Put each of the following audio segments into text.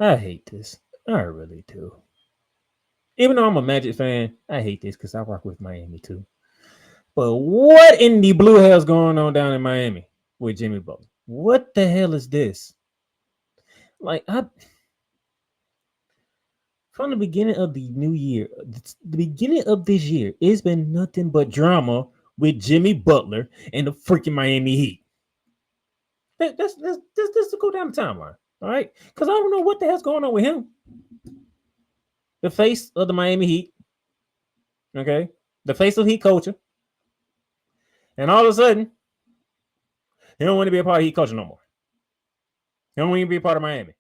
I hate this. I really do. Even though I'm a Magic fan, I hate this because I rock with Miami too. But what in the blue hell's going on down in Miami with Jimmy Butler? What the hell is this? Like, from the beginning of the new year, the beginning of this year, it's been nothing but drama with Jimmy Butler and the freaking Miami Heat. Let's go down the timeline, all right? Because I don't know what the hell's going on with him. The face of the Miami Heat, okay? The face of Heat culture. And all of a sudden, he don't want to be a part of Heat culture no more. He don't want to be a part of Miami.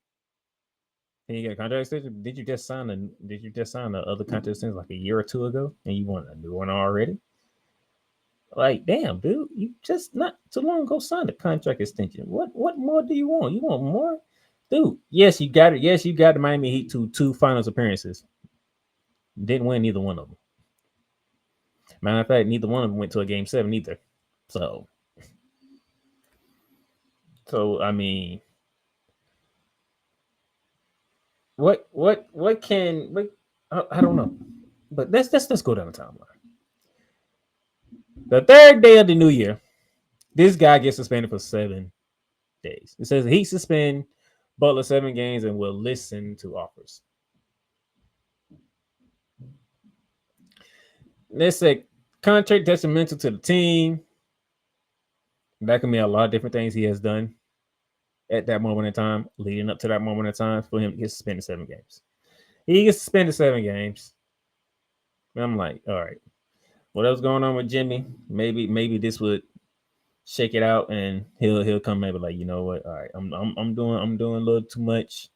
Can you get a contract extension? Did you just sign the other contract extension like a year or two ago, and you want a new one already? Like, damn, dude, you just not too long ago signed a contract extension. What more do you want? You want more, dude? Yes, you got it. Yes, you got the Miami Heat to two finals appearances. Didn't win neither one of them. Matter of fact, neither one of them went to a game seven either. So, I mean, what can what, I don't know, but let's go down the timeline. The third day of the new year, this guy gets suspended for 7 days. It says he suspend Butler 7 games and will listen to offers. Let's say contract detrimental to the team. That can mean a lot of different things he has done at that moment in time, leading up to that moment in time for him to get suspended 7 games. He gets suspended 7 games. And I'm like, all right, whatever's going on with Jimmy, maybe this would shake it out, and he'll come maybe like, you know what, all right, I'm doing a little too much.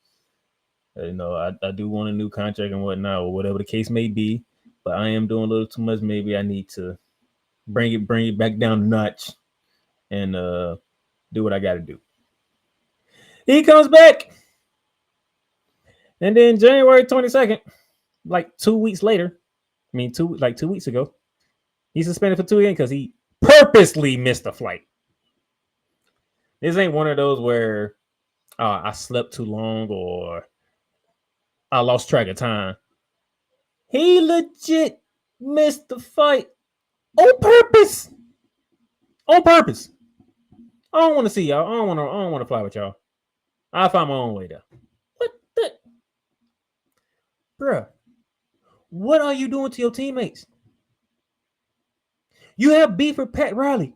I do want a new contract and whatnot, or whatever the case may be, but I am doing a little too much. Maybe I need to bring it back down a notch and do what I got to do. He comes back, and then January 22nd, like 2 weeks later, I mean 2 weeks ago, he's suspended for 2 games because he purposely missed a flight. This ain't one of those where I slept too long or I lost track of time. He legit missed the fight on purpose. On purpose. I don't want to see y'all. I don't want to fly with y'all. I'll find my own way there. What the, bruh? What are you doing to your teammates? You have beef with Pat Riley,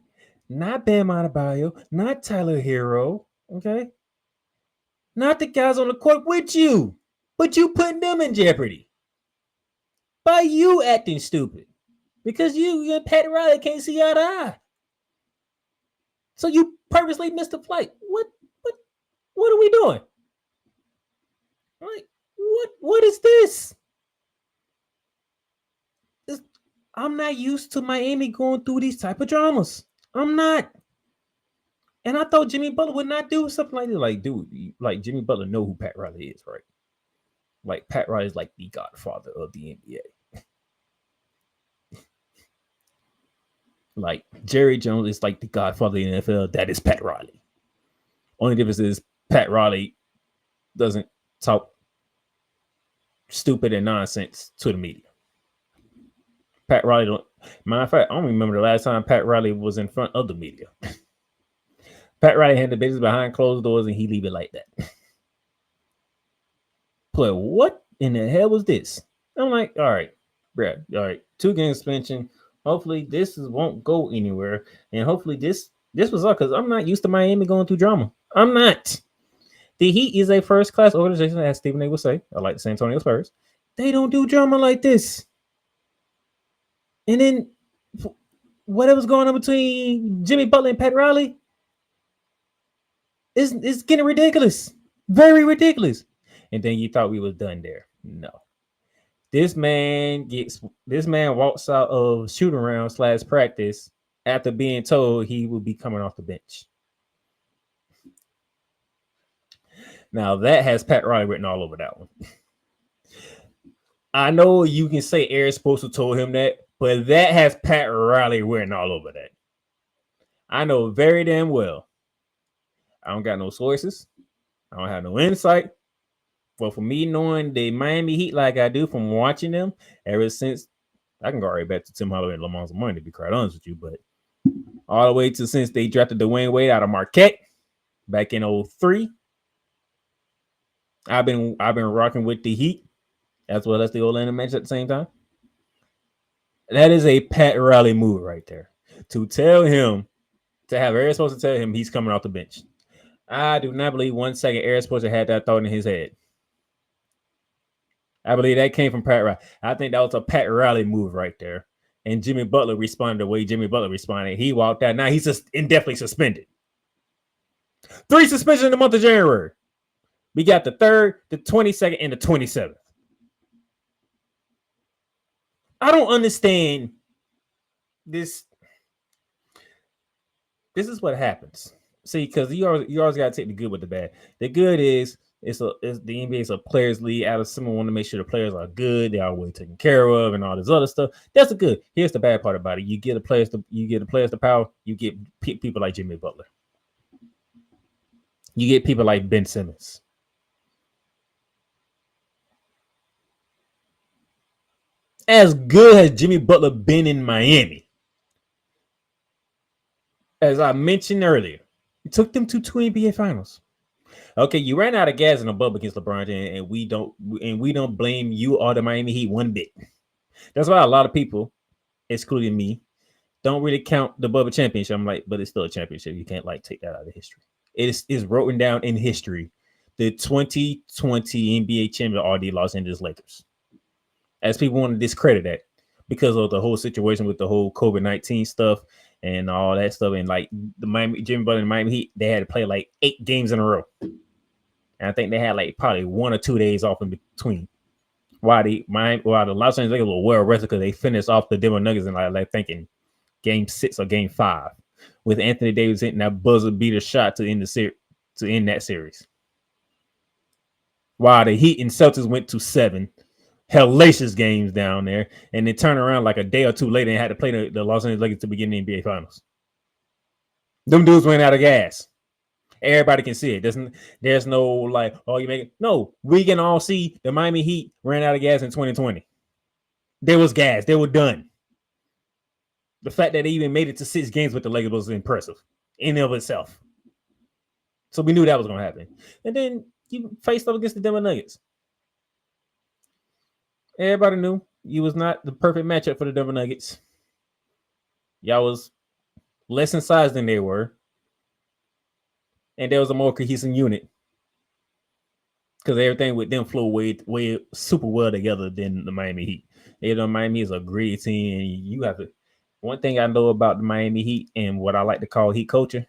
not Bam Adebayo, not Tyler Hero. Okay, not the guys on the court with you, but you putting them in jeopardy by you acting stupid because you and Pat Riley can't see eye to eye. So you purposely missed the flight. What are we doing? Like, what is this? I'm not used to Miami going through these type of dramas. I'm not. And I thought Jimmy Butler would not do something like this. Like, dude, like Jimmy Butler know who Pat Riley is, right? Like Pat Riley is like the godfather of the NBA. Like Jerry Jones is like the godfather of the NFL. That is Pat Riley. Only difference is Pat Riley doesn't talk stupid and nonsense to the media. Pat Riley don't. Matter of fact, I don't remember the last time Pat Riley was in front of the media. Pat Riley had the business behind closed doors, and he leave it like that. But what in the hell was this? I'm like, all right, Brad, all right, 2 game suspension. Hopefully won't go anywhere, and hopefully this was all because I'm not used to Miami going through drama. I'm not. The Heat is a first class organization, as Stephen A. would say. I like the San Antonio Spurs. They don't do drama like this. And then whatever's going on between Jimmy Butler and Pat Riley is getting ridiculous. Very ridiculous. And then you thought we was done there. No. This man walks out of shooting round / practice after being told he will be coming off the bench. Now that has Pat Riley written all over that one. I know you can say Eric Spoelstra told him that, but that has Pat Riley written all over that. I know very damn well. I don't got no sources. I don't have no insight. Well, for me knowing the Miami Heat like I do from watching them ever since, I can go right back to Tim Hardaway and Lamont Money to be quite honest with you, but all the way to since they drafted Dwayne Wade out of Marquette back in 03, I've been rocking with the Heat as well as the Orlando Magic at the same time. That is a Pat Riley move right there. To tell him, to have Eric supposed to tell him he's coming off the bench. I do not believe 1 second Eric supposed to had that thought in his head. I believe that came from Pat Riley. I think that was a Pat Riley move right there. And Jimmy Butler responded the way Jimmy Butler responded. He walked out. Now he's just indefinitely suspended. 3 suspensions in the month of January. We got the 3rd, the 22nd, and the 27th. I don't understand this. This is what happens. See, because you always got to take the good with the bad. The good is it's the NBA is a players' league. Out of someone want to make sure the players are good, they are well taken care of, and all this other stuff. That's the good. Here's the bad part about it: you get the players the power. You get people like Jimmy Butler. You get people like Ben Simmons. As good as Jimmy Butler been in Miami, as I mentioned earlier, he took them to 2 NBA Finals. Okay, you ran out of gas in the bubble against LeBron, and we don't blame you or the Miami Heat one bit. That's why a lot of people, excluding me, don't really count the bubble championship. I'm like, but it's still a championship. You can't like take that out of history. It is written down in history. The 2020 NBA champion are the Los Angeles Lakers. As people want to discredit that because of the whole situation with the whole COVID-19 stuff and all that stuff, and like the Jimmy Butler and Miami Heat, they had to play like 8 games in a row. And I think they had like probably 1 or 2 days off in between. While the Los Angeles Lakers were well rested because they finished off the Denver Nuggets in like thinking game 6 or game 5 with Anthony Davis hitting that buzzer beater shot to end that series. While the Heat and Celtics went to 7 hellacious games down there, and then turn around like a day or 2 later and had to play the Los Angeles Lakers to begin the NBA Finals. Them dudes went out of gas. Everybody can see it. There's no like, oh, you make it. No, we can all see the Miami Heat ran out of gas in 2020. There was gas. They were done. The fact that they even made it to 6 games with the Lakers was impressive in and of itself. So we knew that was going to happen. And then you faced up against the Denver Nuggets. Everybody knew you was not the perfect matchup for the Denver Nuggets. Y'all was less in size than they were. And there was a more cohesive unit. Because everything with them flow way super well together than the Miami Heat. You know, Miami is a great team. And you have to. One thing I know about the Miami Heat and what I like to call Heat culture,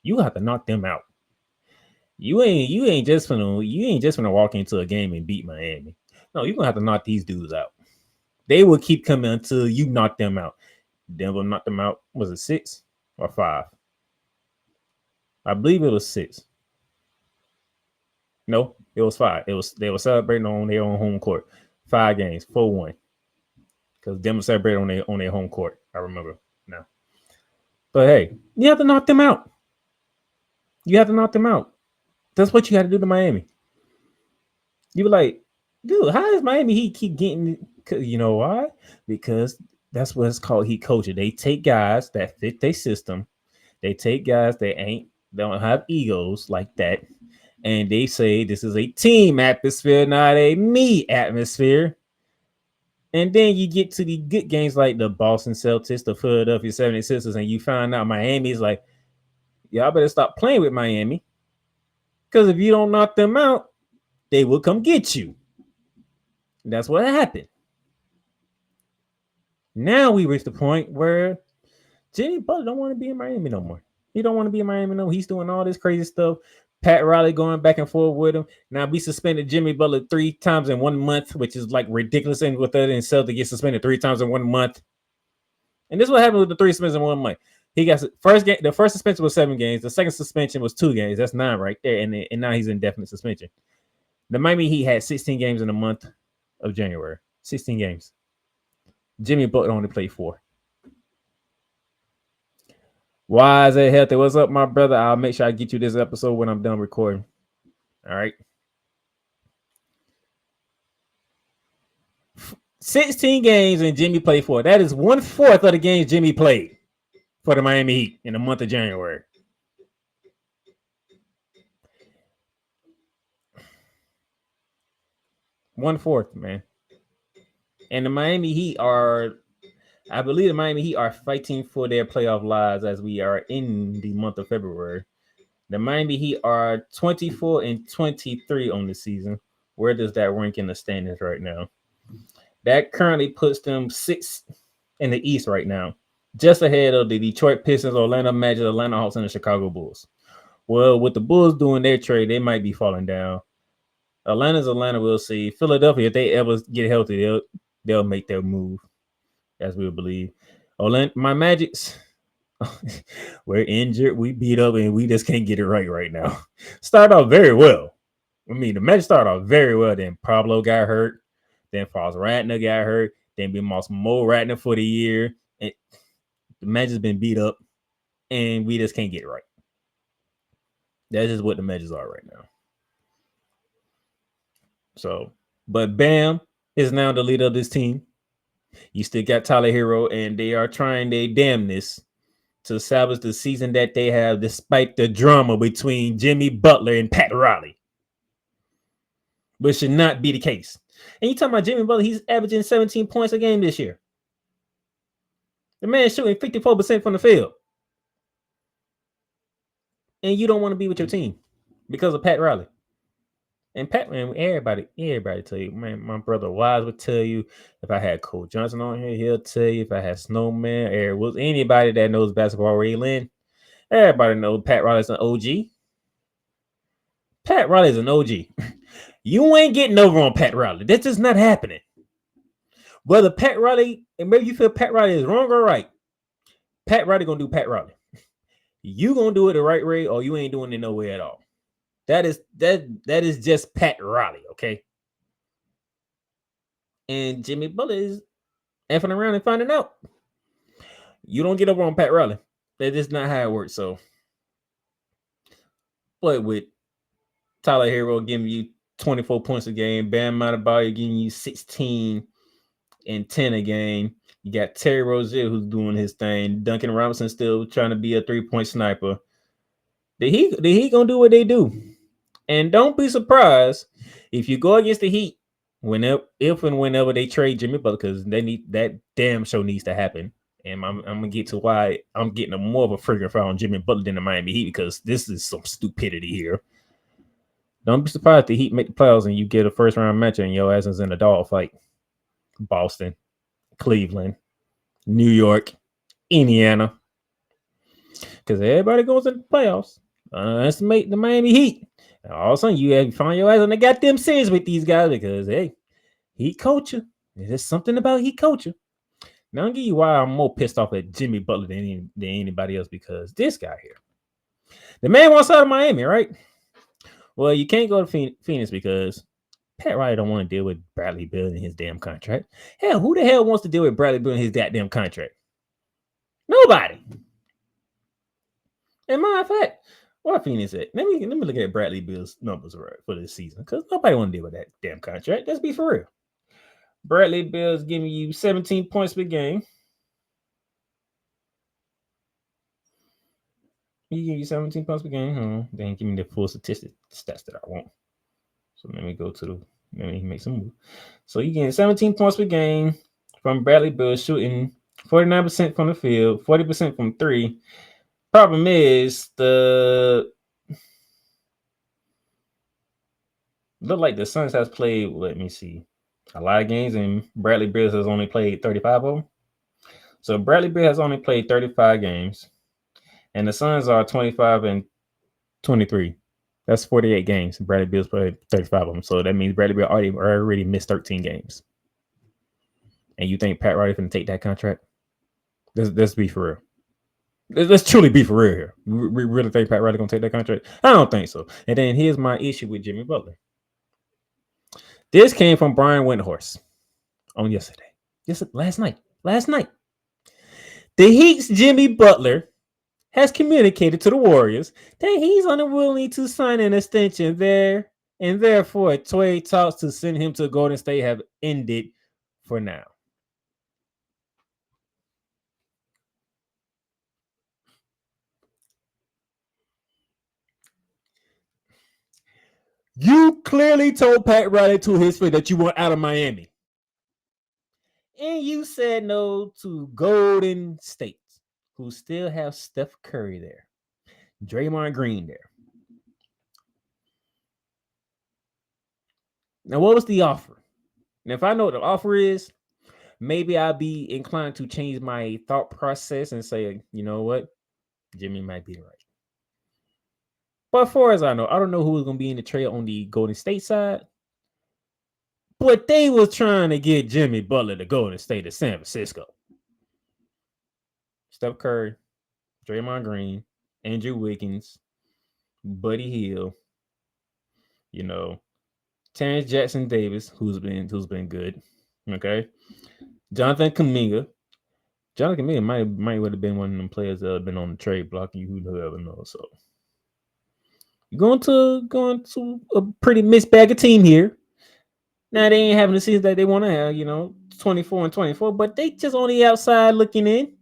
you have to knock them out. You ain't just gonna walk into a game and beat Miami. No, you're gonna have to knock these dudes out. They will keep coming until you knock them out. Denver knocked them out. Was it 6 or 5? I believe it was 6. No, it was 5. They were celebrating on their own home court. 5 games, 4-1. Because Denver celebrated on their home court. I remember now. But hey, you have to knock them out. You have to knock them out. That's what you got to do to Miami. You were like, dude, how does Miami Heat keep getting? You know why? Because that's what it's called Heat culture. They take guys that fit their system. They take guys that don't have egos like that, and they say this is a team atmosphere, not a me atmosphere. And then you get to the good games like the Boston Celtics, the Philadelphia 76ers, and you find out Miami's like, y'all better stop playing with Miami. Because if you don't knock them out, they will come get you. That's what happened. Now we reach the point where Jimmy Butler don't want to be in Miami no more. He don't want to be in Miami no more. He's doing all this crazy stuff. Pat Riley going back and forth with him. Now we suspended Jimmy Butler 3 times in 1 month, which is like ridiculous. And with that, and Celtics get suspended 3 times in 1 month. And this is what happened with the 3 suspensions in 1 month. He got first game. The first suspension was 7 games. The second suspension was 2 games. That's 9 right there. And now he's in indefinite suspension. The Miami Heat had 16 games in the month of January. 16 games. Jimmy Butler only played 4. Why is it healthy? What's up, my brother? I'll make sure I get you this episode when I'm done recording. All right. 16 games and Jimmy played 4. That is 1/4 of the games Jimmy played for the Miami Heat in the month of January. One-fourth, man. And the Miami Heat I believe the Miami Heat are fighting for their playoff lives as we are in the month of February. The Miami Heat are 24-23 on the season. Where does that rank in the standings right now? That currently puts them 6th in the East right now, just ahead of the Detroit Pistons, Orlando Magic, Atlanta Hawks, and the Chicago Bulls. Well, with the Bulls doing their trade, they might be falling down. Atlanta, we'll see. Philadelphia, if they ever get healthy, they'll make their move, as we believe. My Magics, we're injured, we beat up, and we just can't get it right now. Start off very well. I mean, the Magic started off very well. Then Pablo got hurt. Then Franz Wagner got hurt. Then we lost Mo Wagner for the year. And the Magic's been beat up, and we just can't get it right. That's just what the Magic are right now. So, but Bam is now the leader of this team. You still got Tyler Hero, and they are trying their damnness to salvage the season that they have, despite the drama between Jimmy Butler and Pat Riley, which should not be the case. And you talking about Jimmy Butler, he's averaging 17 points a game this year. The man's shooting 54% from the field. And you don't want to be with your team because of Pat Riley. And Pat, man, everybody tell you, man, my brother Wise would tell you. If I had Cole Johnson on here, he'll tell you. If I had Snowman, Eric Wilson, anybody that knows basketball, Ray Lynn, everybody knows Pat Riley's an OG. Pat Riley's an OG. You ain't getting over on Pat Riley. That's just not happening. Whether Pat Riley, and maybe you feel Pat Riley is wrong or right, Pat Riley gonna do Pat Riley. You gonna do it the right way, or you ain't doing it no way at all. That is just Pat Riley, okay? And Jimmy Butler is effing around and finding out. You don't get over on Pat Riley. That is not how it works. So, but with Tyler Hero giving you 24 points a game, Bam Adebayo giving you 16 and 10 a game. You got Terry Rozier who's doing his thing. Duncan Robinson still trying to be a 3-point sniper. The Heat gonna do what they do. And don't be surprised if you go against the Heat if and whenever they trade Jimmy Butler, because they need that damn show needs to happen. And I'm gonna get to why I'm getting more of a friggin' foul on Jimmy Butler than the Miami Heat, because this is some stupidity here. Don't be surprised if the Heat make the playoffs and you get a first round match and your ass is in a dog fight. Boston, Cleveland, New York, Indiana, because everybody goes in the playoffs. Underestimate the Miami Heat. And all of a sudden, you have to find your ass on the goddamn series with these guys because, hey, Heat culture. There's something about Heat culture. Now, I'll give you why I'm more pissed off at Jimmy Butler than anybody else, because this guy here, the man wants out of Miami, right? Well, you can't go to Phoenix because Pat Riley don't want to deal with Bradley Beal and his damn contract. Hell, who the hell wants to deal with Bradley Beal and his goddamn contract? Nobody. And matter of fact, what Phoenix at? Let me look at Bradley Beal's numbers for this season, because nobody want to deal with that damn contract. Let's be for real. Bradley Beal's giving you 17 points per game. He give you 17 points per game. They ain't give me the full stats that I want. So let me make some move. So you getting 17 points per game from Bradley Beal, shooting 49% from the field, 40% from 3. Problem is look like the Suns has played, let me see, a lot of games, and Bradley Beal has only played 35 of them. So Bradley Beal has only played 35 games, and the Suns are 25-23. That's 48 games. Bradley Beal's played 35 of them. So that means Bradley Beal already missed 13 games. And you think Pat Riley can take that contract? Let's be for real. Let's truly be for real here. We really think Pat Riley gonna take that contract? I don't think so. And then here's my issue with Jimmy Butler. This came from Brian Windhorst on yesterday. Last night. The Heat's Jimmy Butler has communicated to the Warriors that he's unwilling to sign an extension there, and therefore trade talks to send him to Golden State have ended for now. You clearly told Pat Riley to his face that you want out of Miami. And you said no to Golden State, who still have Steph Curry there, Draymond Green there. Now, what was the offer? And if I know what the offer is, maybe I'll be inclined to change my thought process and say, you know what? Jimmy might be right. But as far as I don't know who is going to be in the trade on the Golden State side. But they was trying to get Jimmy Butler to Golden State to San Francisco. Steph Curry, Draymond Green, Andrew Wiggins, Buddy Hield, Terrence Jackson Davis, who's been good. Okay. Jonathan Kuminga. Jonathan Kuminga might would have been one of them players that have been on the trade block. Whoever knows. So going to a pretty mixed bag of team here. Now they ain't having the season that they want to have, 24 and 24, but they just on the outside looking in.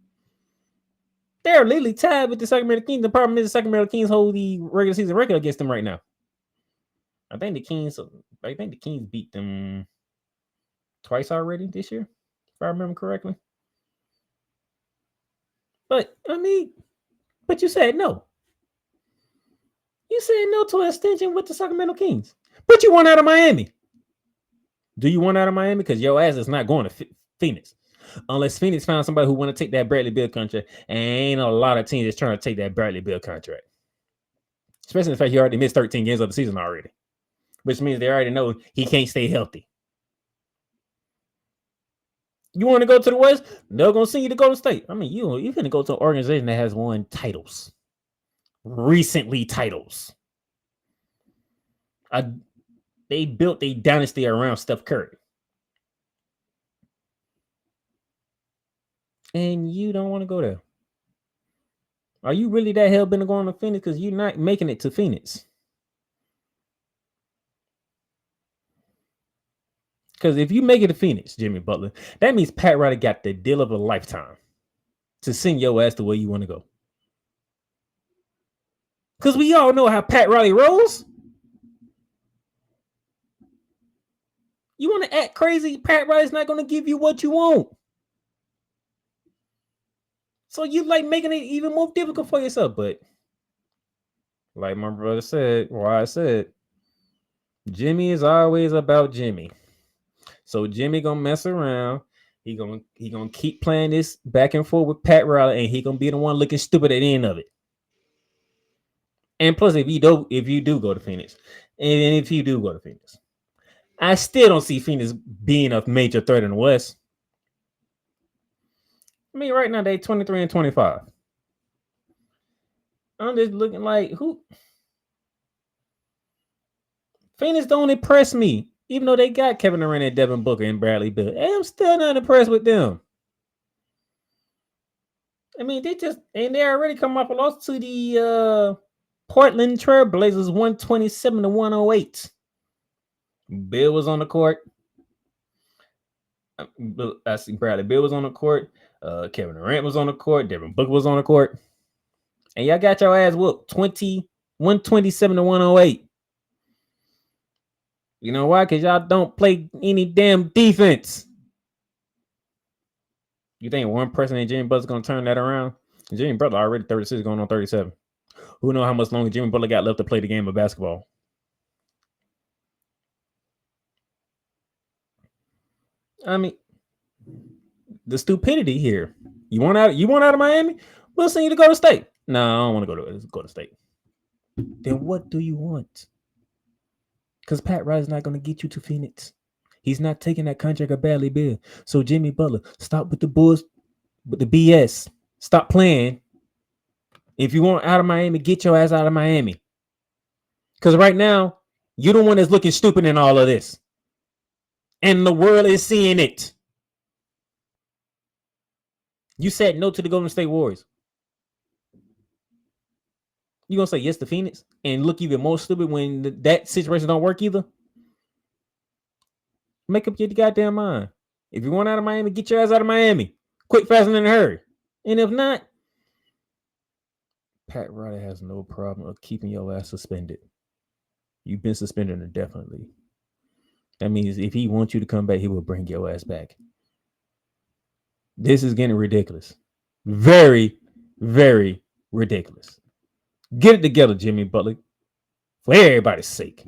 They're literally tied with the Sacramento Kings. The problem is the Sacramento Kings hold the regular season record against them right now. I think the Kings beat them twice already this year, if I remember correctly. But you said no. You said no to an extension with the Sacramento Kings. But you want out of Miami. Do you want out of Miami? Because your ass is not going to Phoenix. Unless Phoenix found somebody who want to take that Bradley Beal contract. And ain't a lot of teams that's trying to take that Bradley Beal contract. Especially the fact he already missed 13 games of the season already. Which means they already know he can't stay healthy. You want to go to the West? They're going to send you to Golden State. You're going to go to an organization that has won titles. Recently titles. They built a dynasty around Steph Curry. And you don't want to go there. Are you really that hell-bent to going to Phoenix? Because you're not making it to Phoenix. Because if you make it to Phoenix, Jimmy Butler, that means Pat Riley got the deal of a lifetime to send your ass to where you want to go. Because we all know how Pat Riley rolls. You want to act crazy, Pat Riley's not going to give you what you want. So you like making it even more difficult for yourself. But like my brother said, I said, Jimmy is always about Jimmy. So Jimmy gonna mess around. He gonna keep playing this back and forth with Pat Riley, and he gonna be the one looking stupid at the end of it. And plus, if you do go to Phoenix, I still don't see Phoenix being a major threat in the West. Right now they 23 and 25. I'm just looking like who. Phoenix don't impress me, even though they got Kevin Durant and Devin Booker and Bradley Beal. I'm still not impressed with them. They already come off a loss to the Portland Trailblazers 127 to 108. Bill was on the court. I see Bradley Beal was on the court. Kevin Durant was on the court. Devin Booker was on the court. And y'all got your ass whooped 127 to 108. You know why? Because y'all don't play any damn defense. You think one person in Jimmy Butler's going to turn that around? Jimmy Butler already 36 going on 37. Who knows how much longer Jimmy Butler got left to play the game of basketball? The stupidity here. You want out of Miami? We'll send you to go to State. No, I don't want to go to State. Then what do you want? Because Pat Riley's not going to get you to Phoenix. He's not taking that contract of Bradley Beal. So Jimmy Butler, stop with the Bulls, with the BS. Stop playing. If you want out of Miami, get your ass out of Miami. Because right now, you're the one that's looking stupid in all of this. And the world is seeing it. You said no to the Golden State Warriors. You gonna say yes to Phoenix and look even more stupid when that situation don't work either? Make up your goddamn mind. If you want out of Miami, get your ass out of Miami. Quick, fast, and in a hurry. And if not, Pat Riley has no problem of keeping your ass suspended. You've been suspended indefinitely. That means if he wants you to come back, he will bring your ass back. This is getting ridiculous. Very, very ridiculous. Get it together, Jimmy Butler, for everybody's sake.